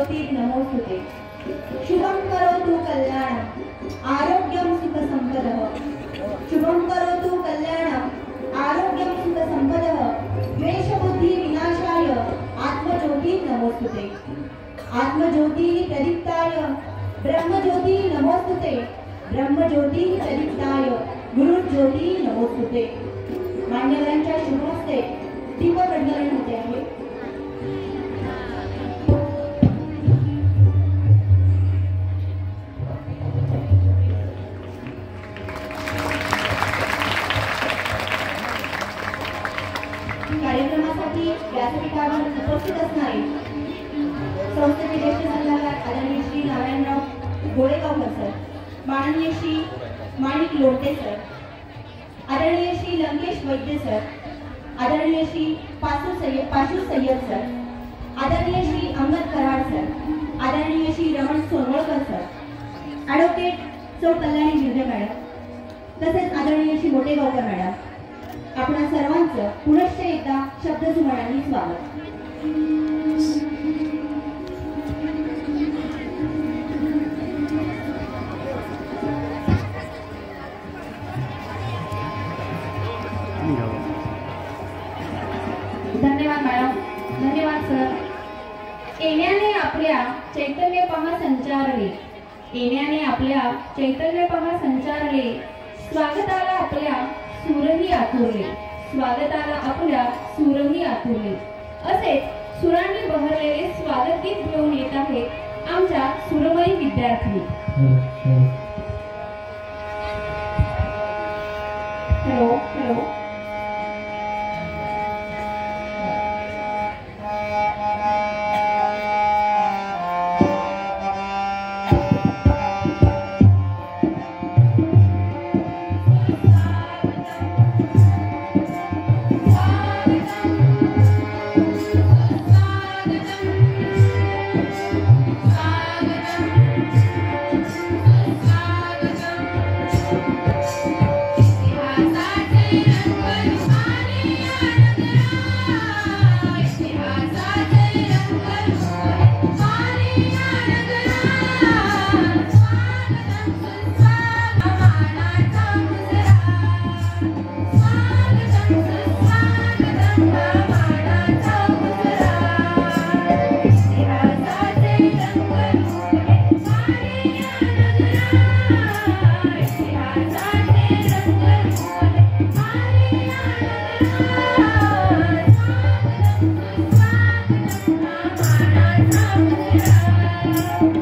ज्योति नमोस्तुते। शुभं करोतु कल्याणं आरोग्यं सुखसंपदः। शुभं करोतु कल्याणं आरोग्यं सुखसंपदः। द्वेषबुद्धि विनाशाय आत्मज्योति नमोस्तुते। आत्मज्योति प्रदीप्ताय ब्रह्मज्योति नमोस्तुते। ब्रह्मज्योति प्रदीप्ताय गुरुज्योति नमोस्तुते। मान्यवरांच्या शुभ हस्ते दीप प्रज्वलन होते आहे। कार्यक्रमासाठी व्यासपीठावर उपस्थित असणारे संस्थेचे ज्येष्ठ सल्लागार आदरणीय श्री नारायणराव गोळेगावकर सर, माननीय श्री माणिक लोटे सर, आदरणीय श्री लंकेश वैद्य सर, आदरणीय श्री पाशु सय्यद सर, आदरणीय श्री अंगद कराड सर, आदरणीय श्री रमण सोनवळकर सर, ॲडव्होकेट सौ कल्याणी गिरदे मॅडम, तसेच आदरणीय श्री मोटेगावकर मॅडम, आपणा सर्वांचं पुनश्च एकदा शब्दसुमनांनी स्वागत। धन्यवाद मॅडम, धन्यवाद सर। येण्याने आपल्या चैतन्य पहा संचारले, येण्याने आपल्या चैतन्य पहा संचारले, स्वागताला आपल्या सूरही आतुरले, स्वागताला आपल्या सूरही आतुरले। असेच सुरांनी बहरलेले स्वागत गीत घेऊन येत आहेत आमच्या सुरमयी विद्यार्थी। Hello hello Thank you.